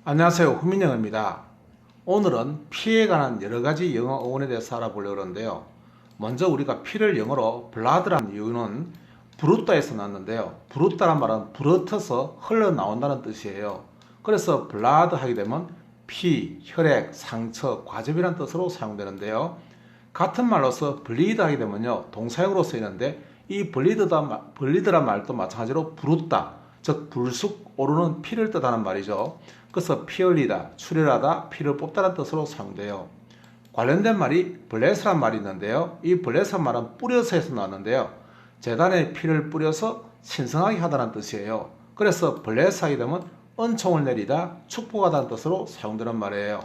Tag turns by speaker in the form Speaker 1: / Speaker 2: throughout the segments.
Speaker 1: 안녕하세요. 후민영입니다. 오늘은 피에 관한 여러가지 영어 어원에 대해서 알아보려고 하는데요. 먼저 우리가 피를 영어로 blood라는 이유는 부르다에서 났는데요. 부르다란 말은 불어터서 흘러나온다는 뜻이에요. 그래서 blood 하게 되면 피, 혈액, 상처, 과즙이라는 뜻으로 사용되는데요. 같은 말로서 bleed 하게 되면요. 동사형으로 쓰이는데 이 bleed란 말도 마찬가지로 부르다, 즉 불쑥 오르는 피를 뜻하는 말이죠. 그래서 피 흘리다, 출혈하다, 피를 뽑다는 뜻으로 사용돼요. 관련된 말이 블레스란 말이 있는데요. 이 블레스란 말은 뿌려서에서 나왔는데요. 제단에 피를 뿌려서 신성하게 하다는 뜻이에요. 그래서 블레스 하게 되면 은총을 내리다, 축복하다는 뜻으로 사용되는 말이에요.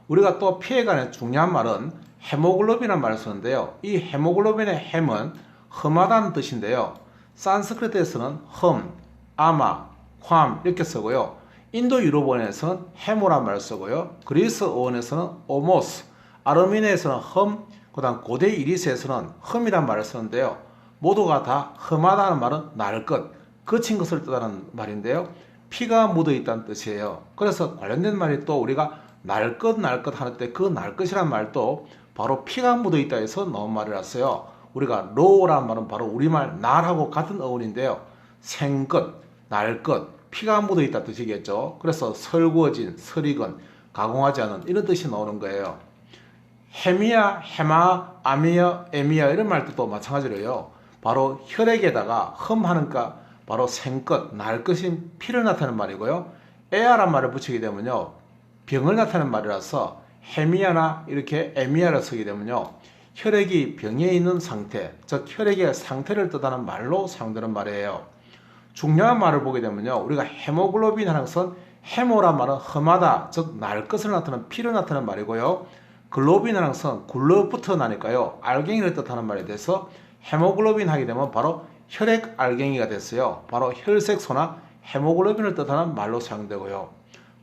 Speaker 1: 우리가 또 피에 관한 중요한 말은 헤모글로빈이라는 말을 쓰는데요. 이 헤모글로빈의 햄은 험하다는 뜻인데요. 산스크리트에서는 험, 아마, 홬 이렇게 쓰고요. 인도 유럽어에서는 헤모란 말을 쓰고요. 그리스 어원에서는 오모스, 아르메니아에서는 험, 그 다음 고대 이리스에서는 험이란 말을 쓰는데요. 모두가 다 험하다는 말은 날 것, 거친 것을 뜻하는 말인데요. 피가 묻어 있다는 뜻이에요. 그래서 관련된 말이 또 우리가 날 것 할 때 그 날 것이란 말도 바로 피가 묻어 있다 해서 나온 말이라서요. 우리가 로우라는 말은 바로 우리말 날하고 같은 어원인데요. 생것, 날 것, 피가 묻어 있다 뜻이겠죠. 그래서 설구어진, 설익은, 가공하지 않은 이런 뜻이 나오는 거예요. 헤미야, 헤마, 아미야, 에미야 이런 말도 마찬가지로요. 바로 혈액에다가 험하니까 바로 생것, 날 것인 피를 나타내는 말이고요. 에아란 말을 붙이게 되면요. 병을 나타내는 말이라서 헤미야나 이렇게 에미야를 쓰게 되면요. 혈액이 병에 있는 상태, 즉 혈액의 상태를 뜻하는 말로 사용되는 말이에요. 중요한 말을 보게 되면요. 우리가 헤모글로빈 하는 것은 헤모란 말은 험하다, 즉 날 것을 나타내는 피를 나타내는 말이고요. 글로빈 하는 것은 굴러붙어 나니까요. 알갱이를 뜻하는 말이 돼서 헤모글로빈 하게 되면 바로 혈액 알갱이가 됐어요. 바로 혈색소나 헤모글로빈을 뜻하는 말로 사용되고요.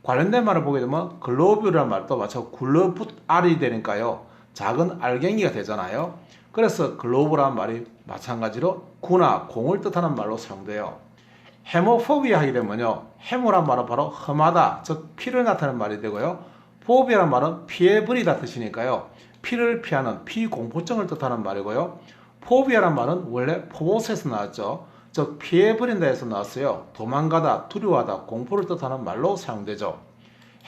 Speaker 1: 관련된 말을 보게 되면 글로뷸라는 말도 마찬가지로 굴러붙알이 되니까요. 작은 알갱이가 되잖아요. 그래서 글로브라는 말이 마찬가지로 구나 공을 뜻하는 말로 사용돼요. 헤모포비아 하게 되면요. 헤모란 말은 바로 험하다, 즉 피를 나타내는 말이 되고요. 포비아란 말은 피해 버리다 뜻이니까요. 피를 피하는 피공포증을 뜻하는 말이고요. 포비아란 말은 원래 포보스에서 나왔죠. 즉 피해 버린다 해서 나왔어요. 도망가다, 두려워하다, 공포를 뜻하는 말로 사용되죠.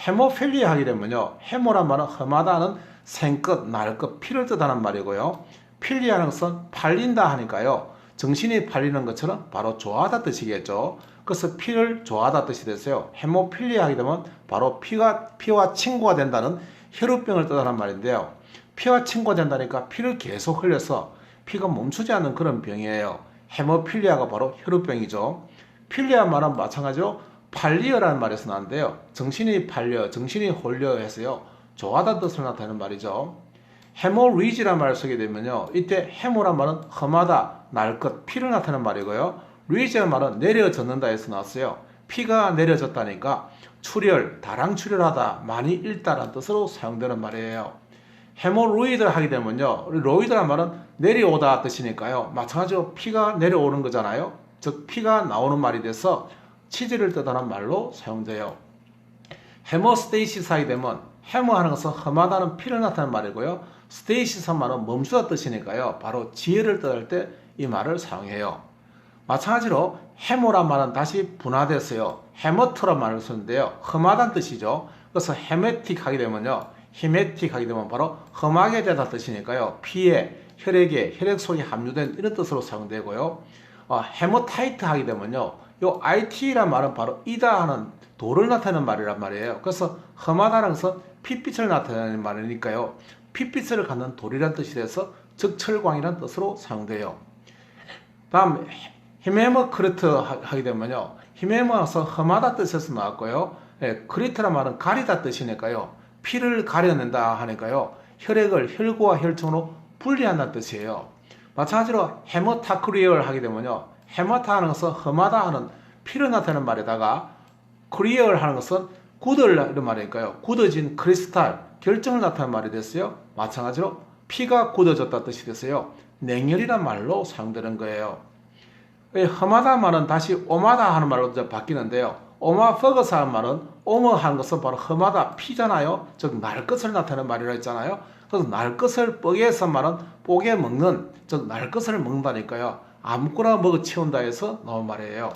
Speaker 1: 헤모필리아 하게 되면요. 헤모란 말은 험하다는 생것, 날것, 피를 뜻하는 말이고요. 필리아는 것은 팔린다 하니까요. 정신이 팔리는 것처럼 바로 좋아하다 뜻이겠죠. 그래서 피를 좋아하다 뜻이 됐어요. 헤모필리아 하게 되면 바로 피와 친구가 된다는 혈우병을 뜻하는 말인데요. 피와 친구가 된다니까 피를 계속 흘려서 피가 멈추지 않는 그런 병이에요. 헤모필리아가 바로 혈우병이죠. 필리아 말은 마찬가지로 팔리어라는 말에서 나는데요. 정신이 팔려, 정신이 홀려 해서요. 좋아하다 뜻을 나타내는 말이죠. 헤모리지라는 말을 쓰게 되면요. 이때 헤모란 말은 험하다, 날 것, 피를 나타내는 말이고요. 리지라는 말은 내려졌는다 해서 나왔어요. 피가 내려졌다니까 출혈, 다량 출혈하다, 많이 잃다라는 뜻으로 사용되는 말이에요. 헤모로이드 하게 되면요. 로이드란 말은 내려오다 뜻이니까요. 마찬가지로 피가 내려오는 거잖아요. 즉 피가 나오는 말이 돼서 치질을 뜻하는 말로 사용돼요. 헤모스테이시스 하게 되면 헤모하는 것은 험하다는 피를 나타내는 말이고요. 스테이시스 말은 멈추다 뜻이니까요. 바로 지혜를 뜻할 때 이 말을 사용해요. 마찬가지로 헤모란 말은 다시 분화됐어요. 헤머트란 말을 쓰는데요. 험하다는 뜻이죠. 그래서 헤메틱 하게 되면요. 히메틱 하게 되면 바로 험하게 되다 뜻이니까요. 피에, 혈액에, 혈액 속에 함유된 이런 뜻으로 사용되고요. 헤모타이트 하게 되면요. 요 IT란 말은 바로 이다 하는 돌을 나타내는 말이란 말이에요. 그래서 험하다는 것은 핏빛을 나타내는 말이니까요. 핏빛을 갖는 돌이란 뜻이 돼서 적철광이란 뜻으로 사용돼요. 다음 히메머크리트 하게 되면요. 히메머에서 험하다 뜻에서 나왔고요. 크리트란 말은 가리다 뜻이니까요. 피를 가려낸다 하니까요. 혈액을 혈구와 혈청으로 분리한다는 뜻이에요. 마찬가지로 헤모타크리얼 하게 되면요. 헤마타 하는 것은 험하다 하는 피를 나타내는 말에다가 크리얼 하는 것은 굳을 이런 말이니까요. 굳어진 크리스탈, 결정을 나타내는 말이 됐어요. 마찬가지로 피가 굳어졌다 뜻이 됐어요. 냉혈이란 말로 사용되는 거예요. 험하다 말은 다시 오마다 하는 말로 바뀌는데요. 오마퍼거스 하는 말은 오머 하는 것은 바로 험하다, 피잖아요. 즉 날 것을 나타내는 말이라 했잖아요. 그래서 날 것을 뻐개서 말은 뽀개 먹는, 즉 날 것을 먹는다니까요. 아무거나 먹어 치운다 해서 나온 말이에요.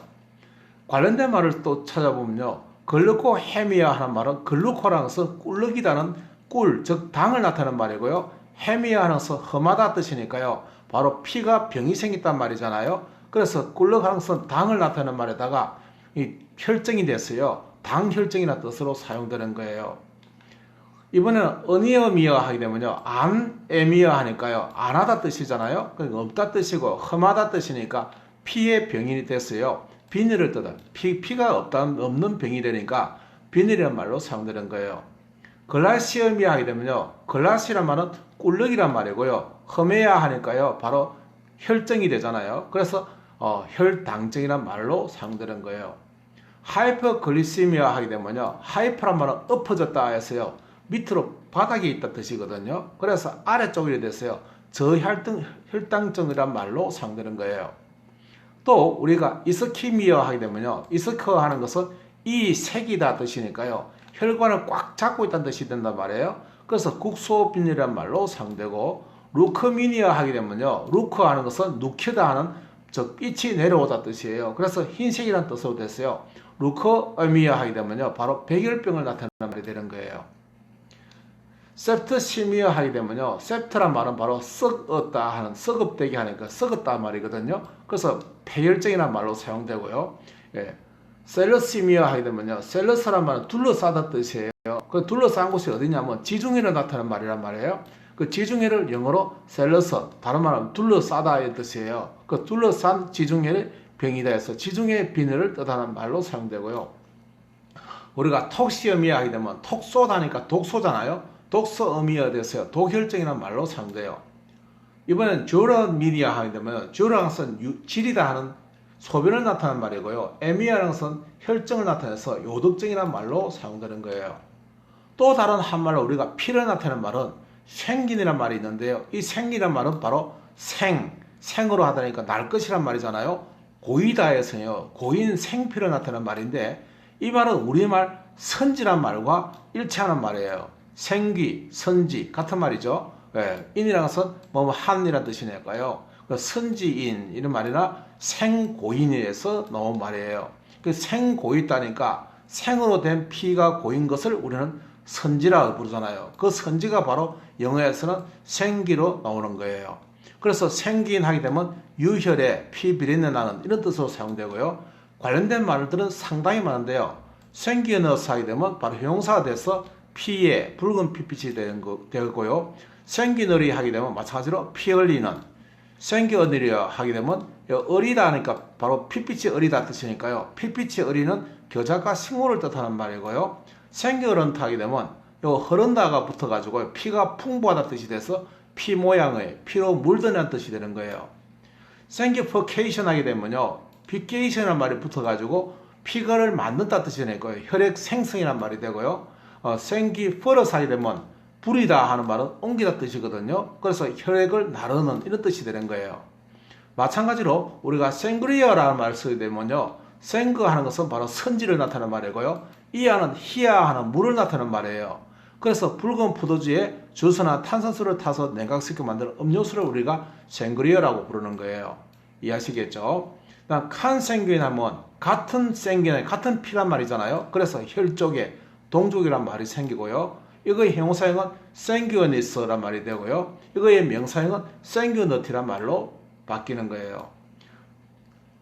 Speaker 1: 관련된 말을 또 찾아보면요. 글루코 헤미아 하는 말은 글루코라는 것은 꿀럭이다는 꿀, 즉 당을 나타내는 말이고요. 헤미아 하는 것은 험하다 뜻이니까요. 바로 피가 병이 생겼단 말이잖아요. 그래서 꿀럭 하는 것은 당을 나타내는 말에다가 이 혈증이 됐어요. 당혈증이라는 뜻으로 사용되는 거예요. 이번에는 어니어미어 하게 되면요. 안에미어 하니까요. 안 하다 뜻이잖아요. 그러니까 없다 뜻이고 험하다 뜻이니까 피의 병인이 됐어요. 비늘을 뜯어. 피가 없는 병이 되니까 비늘이라는 말로 사용되는 거예요. 글라시엄이야 하게 되면요. 글라시란 말은 꿀럭이란 말이고요. 험해야 하니까요. 바로 혈증이 되잖아요. 그래서 혈당증이란 말로 사용되는 거예요. 하이퍼글리시미아 하게 되면요. 하이퍼란 말은 엎어졌다 해서요. 밑으로 바닥에 있다 뜻이거든요. 그래서 아래쪽이 됐어요. 저혈당증이란 말로 사용되는 거예요. 또 우리가 이스키미어 하게 되면요. 이스커 하는 것은 이 색이다 뜻이니까요. 혈관을 꽉 잡고 있다는 뜻이 된단 말이에요. 그래서 국소빈이란 말로 사용되고 루크미니어 하게 되면요. 루크 하는 것은 누키다 하는 즉 빛이 내려오다 뜻이에요. 그래서 흰색이라는 뜻으로 됐어요. 루커미어 하게 되면요. 바로 백혈병을 나타내는 말이 되는 거예요. septicemia 하게 되면요. sept란 말은 바로 썩었다 하는, 썩업되게 하니까 썩었다 말이거든요. 그래서 폐혈증이라는 말로 사용되고요. 예. 셀러시미아 하게 되면요. 셀러스란 말은 둘러싸다 뜻이에요. 그 둘러싼 곳이 어디냐면 지중해를 나타내는 말이란 말이에요. 그 지중해를 영어로 셀러서, 다른 말은 둘러싸다의 뜻이에요. 그 둘러싼 지중해를 병이다 해서 지중해 비늘을 뜻하는 말로 사용되고요. 우리가 톡시어미아 하게 되면 톡 쏘다니까 독소잖아요. 독소어미아 됐어요. 독혈증이라는 말로 사용돼요. 이번엔 듀러미니아 하게 되면 듀러라는 것은 질이다 하는 소변을 나타내는 말이고요. 에미아라는 것은 혈증을 나타내서 요독증이라는 말로 사용되는 거예요. 또 다른 한말로 우리가 피를 나타내는 말은 생긴이라는 말이 있는데요. 이 생긴이라는 말은 바로 생으로 하다니까 날 것이란 말이잖아요. 고이다에서요. 고인 생피를 나타내는 말인데 이 말은 우리말 선지란 말과 일치하는 말이에요. 생기, 선지 같은 말이죠. 예, 인이라는 것은 한이라는 뜻이니까요. 선지인 이런 말이나 생고인에서 나온 말이에요. 그 생고이 있다니까 생으로 된 피가 고인 것을 우리는 선지라고 부르잖아요. 그 선지가 바로 영어에서는 생기로 나오는 거예요. 그래서 생기인 하게 되면 유혈에 피 비린내 나는 이런 뜻으로 사용되고요. 관련된 말들은 상당히 많은데요. 생기어너스 하게 되면 바로 형용사가 돼서 피에 붉은 핏빛이 되고요. 생기너리 하게 되면 마찬가지로 피 흘리는, 생기어느려 하게 되면 어리다 하니까 바로 핏빛이 어리다 뜻이니까요. 핏빛이 어리는 겨자가 식물을 뜻하는 말이고요. 생기어른다 하게 되면 흐른다가 붙어가지고 피가 풍부하다 뜻이 돼서 피 모양의 피로 물드는 뜻이 되는 거예요. 생기퍼케이션 하게 되면요. 피케이션이라는 말이 붙어가지고 피가를 만든다 뜻이 되는 거예요. 혈액 생성이라는 말이 되고요. 생기퍼러스 하게 되면 불이다 하는 말은 옮기다 뜻이거든요. 그래서 혈액을 나르는 이런 뜻이 되는 거예요. 마찬가지로 우리가 생그리어라는 말을 쓰게 되면요. 생그 하는 것은 바로 선지를 나타내는 말이고요. 이하는 희야 하는 물을 나타내는 말이에요. 그래서 붉은 포도주에 주스나 탄산수를 타서 냉각시켜 만드는 음료수를 우리가 생그리어라고 부르는 거예요. 이해하시겠죠? 그다음 칸생균 하면 같은 생균, 같은 피란 말이잖아요. 그래서 혈족에 동족이란 말이 생기고요. 이거의 형용사형은 생규어니스란 말이 되고요. 이거의 명사형은 생규너티란 말로 바뀌는 거예요.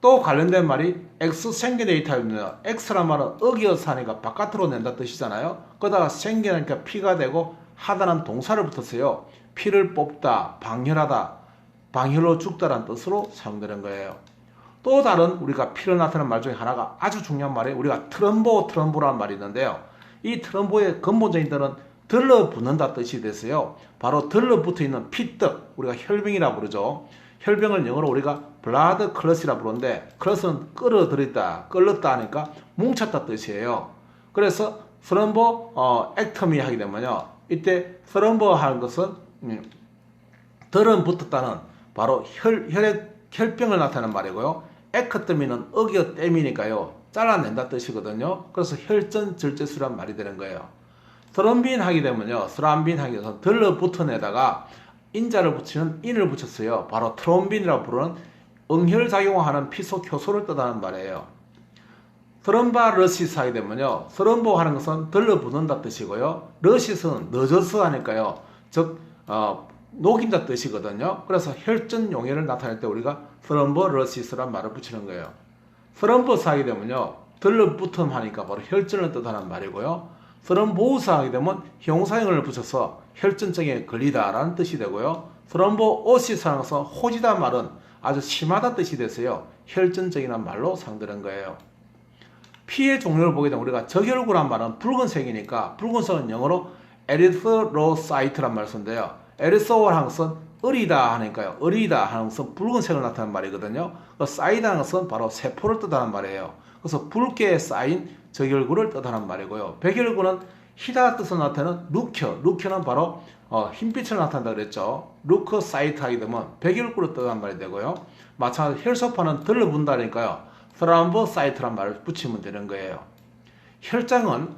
Speaker 1: 또 관련된 말이 엑스생기네이터입니다. 엑스란 말은 어기어서 하니까 바깥으로 낸다 뜻이잖아요. 그러다가 생기니까 피가 되고 하다는 동사를 붙었어요. 피를 뽑다, 방혈하다, 방혈로 죽다라는 뜻으로 사용되는 거예요. 또 다른 우리가 피를 나타내는 말 중에 하나가 아주 중요한 말이 우리가 트럼보라는 말이 있는데요. 이 트럼보의 근본적인 뜻은 들러붙는다 뜻이 됐어요. 바로 들러붙어 있는 피떡, 우리가 혈병이라고 부르죠. 혈병을 영어로 우리가 블라드 클러스라 부르는데 클러스는 끌어들였다, 끌렀다 하니까 뭉쳤다 뜻이에요. 그래서 트럼보 액터미 하게 되면요. 이때 트럼보 하는 것은 덜은 붙었다는 바로 혈병을 나타내는 말이고요. 에크터미는 어기어 땜이니까요. 잘라낸다 뜻이거든요. 그래서 혈전 절제술이란 말이 되는 거예요. 스럼빈 하게 되면요, 스람빈 하게 돼서 들러붙은에다가 인자를 붙이는 인을 붙였어요. 바로 트롬빈이라고 부르는 응혈작용하는 피속 효소를 뜻하는 말이에요. 스럼바러시스 하게 되면요, 스럼보 하는 것은 들러붙는다 뜻이고요, 러시스는 늦어서 하니까요, 즉 녹인다 뜻이거든요. 그래서 혈전 용해를 나타낼 때 우리가 스럼버러시스란 말을 붙이는 거예요. 스럼버스 하게 되면요, 들러붙음 하니까 바로 혈전을 뜻하는 말이고요, 스럼보우스 하게 되면 형사형을 붙여서 혈전증에 걸리다라는 뜻이 되고요, 스럼보오시스 하는 것은 호지다 말은 아주 심하다 뜻이 돼서요, 혈전증이라는 말로 사용되는 거예요. 피의 종류를 보게 되면 우리가 적혈구란 말은 붉은색이니까 붉은색은 영어로 에리스로사이트란 말을 쓰는데요, 에리소월 하는 것은 어리다 하니까요, 어리다 하는 것은 붉은색을 나타내는 말이거든요. 쌓이다 하는 것은 바로 세포를 뜻하는 말이에요. 그래서 붉게 쌓인 적혈구를 뜻하는 말이고요, 백혈구는 희다 뜻을 나타내는 루켜는 바로 흰빛을 나타낸다 그랬죠. 루커사이트 하게 되면 백혈구를 뜻하는 말이 되고요, 마찬가지로 혈소판은 들러분다니까요, 스람버사이트란 말을 붙이면 되는 거예요. 혈장은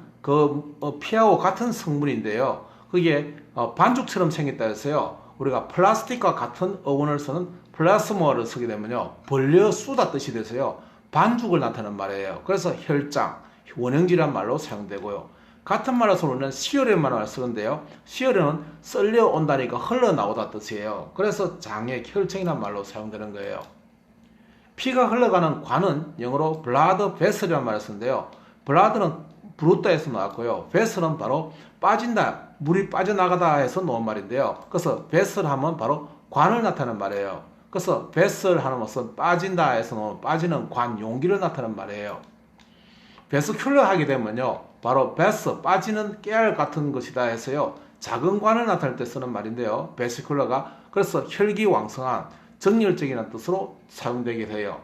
Speaker 1: 피하고 같은 성분인데요, 그게 반죽처럼 생겼다 해서요, 우리가 플라스틱과 같은 어원을 쓰는 플라스모어를 쓰게 되면요, 벌려 쑤다 뜻이 돼서요, 반죽을 나타내는 말이에요. 그래서 혈장, 원형지란 말로 사용되고요, 같은 말로 쓰는 시어련만 말을 쓰는데요, 시어련은 썰려 온다니까 흘러나오다 뜻이에요. 그래서 장의 혈청이란 말로 사용되는 거예요. 피가 흘러가는 관은 영어로 블라드 베슬이란 말을 쓰는데요, 블라드는 브루타에서 나왔고요, 베슬은 바로 빠진다, 물이 빠져나가다 해서 놓은 말인데요, 그래서 베슬 하면 바로 관을 나타내는 말이에요. 그래서 베슬 하는 것은 빠진다 해서 놓은 빠지는 관, 용기를 나타내는 말이에요. 베스큘러 하게 되면요, 바로 베스, 빠지는 깨알 같은 것이다 해서요, 작은 관을 나타낼 때 쓰는 말인데요, 베스큘러가 그래서 혈기왕성한 정열적이라는 뜻으로 사용되게 돼요.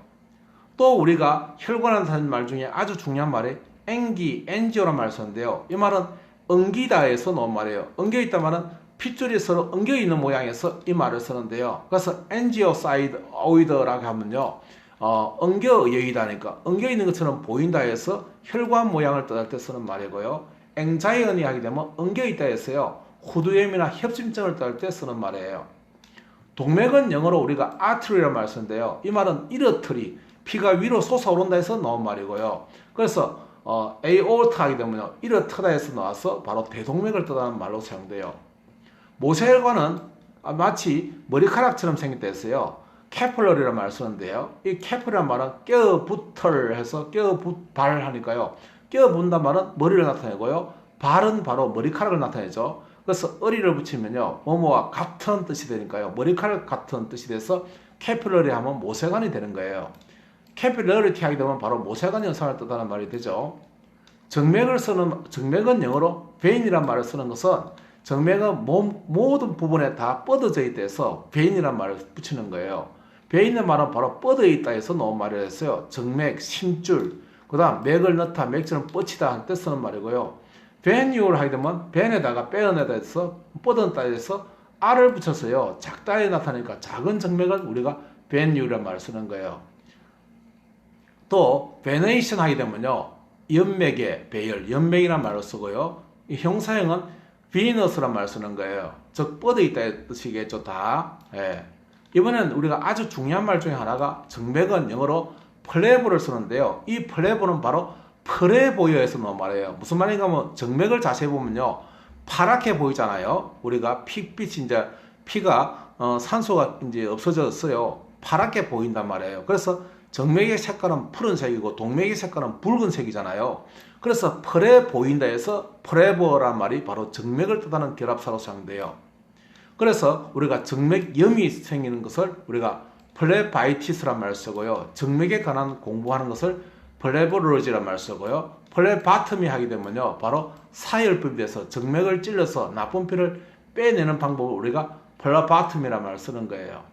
Speaker 1: 또 우리가 혈관을 나타내는 말 중에 아주 중요한 말이 엔지오란 말을 쓰는데요, 이 말은 엉기다에서 나온 말이에요. 엉겨있다 말은 핏줄이 서로 엉겨있는 모양에서 이 말을 쓰는데요, 그래서 엔지오사이드 오이드라고 하면요, 엉겨여의다니까 엉겨있는 것처럼 보인다 해서 혈관 모양을 뜻할 때 쓰는 말이고요, 앵자이언이 하게 되면 엉겨있다 해서요, 후두염이나 협심증을 뜻할 때 쓰는 말이에요. 동맥은 영어로 우리가 artery라는 말을 쓰는데요, 이 말은 이러트리, 피가 위로 솟아오른다 해서 나온 말이고요, 그래서 aorta 하게 되면요, 이러트다 해서 나와서 바로 대동맥을 뜻하는 말로 사용돼요. 모세혈관은 마치 머리카락처럼 생겼다 해서요, 캐플러리라는 말을 쓰는데요, 이 캐플이라는 말은 껴붙을 해서 껴붙발 하니까요, 껴붙는다는 말은 머리를 나타내고요, 발은 바로 머리카락을 나타내죠. 그래서 어리를 붙이면요, 뭐뭐와 같은 뜻이 되니까요, 머리카락 같은 뜻이 돼서 캐플러리 하면 모세관이 되는 거예요. 캐필러리티 하게 되면 바로 모세관 현상을 뜻하는 말이 되죠. 정맥은 영어로 베인이란 말을 쓰는 것은 정맥은 몸 모든 부분에 다 뻗어져 있다 해서 베인이란 말을 붙이는 거예요. 베인의 말은 바로 뻗어 있다 해서 나온 말이었어요. 정맥, 심줄, 그 다음 맥을 넣다, 맥처럼 뻗치다 할 때 쓰는 말이고요. 벤유를 하게 되면 벤에다가 빼어내다 해서 뻗었다 해서 R을 붙여서요, 작다에 나타나니까 작은 정맥을 우리가 벤유란 말을 쓰는 거예요. 또 베네이션 하게 되면요, 연맥의 배열, 연맥이란 말을 쓰고요, 이 형사형은 비너스란 말을 쓰는 거예요. 즉 뻗어 있다의 뜻이겠죠, 다. 예. 이번엔 우리가 아주 중요한 말 중에 하나가 정맥은 영어로 플레보를 쓰는데요, 이 플레보는 바로 프레보이어에서 나온 말이에요. 무슨 말인가 하면 정맥을 자세히 보면요, 파랗게 보이잖아요. 우리가 핏빛이 이제 피가 산소가 이제 없어졌어요. 파랗게 보인단 말이에요. 그래서 정맥의 색깔은 푸른색이고 동맥의 색깔은 붉은색이잖아요. 그래서 펄에 보인다 해서 프레버란 말이 바로 정맥을 뜻하는 결합사로 사용돼요. 그래서 우리가 정맥염이 생기는 것을 우리가 플레바이티스란 말을 쓰고요, 정맥에 관한 공부하는 것을 플레버로지란 말을 쓰고요, 플레바트미 하게 되면요, 바로 사혈법이 돼서 정맥을 찔러서 나쁜 피를 빼내는 방법을 우리가 플레바트미란 말을 쓰는 거예요.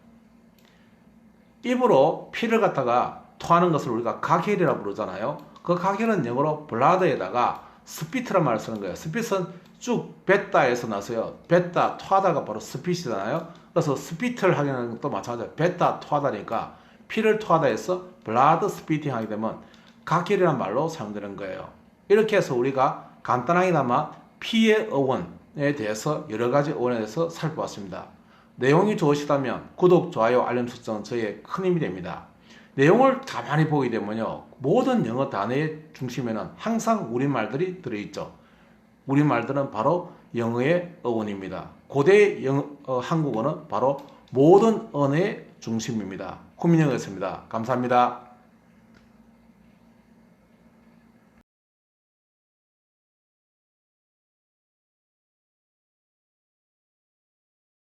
Speaker 1: 입으로 피를 갖다가 토하는 것을 우리가 가겔이라고 부르잖아요. 그 가겔은 영어로 블라드에다가 스피트란 말을 쓰는 거예요. 스핏은 쭉 뱉다에서 나서요, 뱉다, 토하다가 바로 스핏이잖아요. 그래서 스피트를 하기는 또 마찬가지예요. 뱉다, 토하다니까 피를 토하다 해서 블라드 스피팅 하게 되면 가결이란 말로 사용되는 거예요. 이렇게 해서 우리가 간단하게나마 피의 어원에 대해서 여러 가지 어원에 대해서 살펴봤습니다. 내용이 좋으시다면 구독, 좋아요, 알림 설정은 저희의 큰 힘이 됩니다. 내용을 가만히 보게 되면요, 모든 영어 단어의 중심에는 항상 우리말들이 들어있죠. 우리말들은 바로 영어의 어원입니다. 고대 한국어는 바로 모든 언어의 중심입니다. 국민영어였습니다. 감사합니다.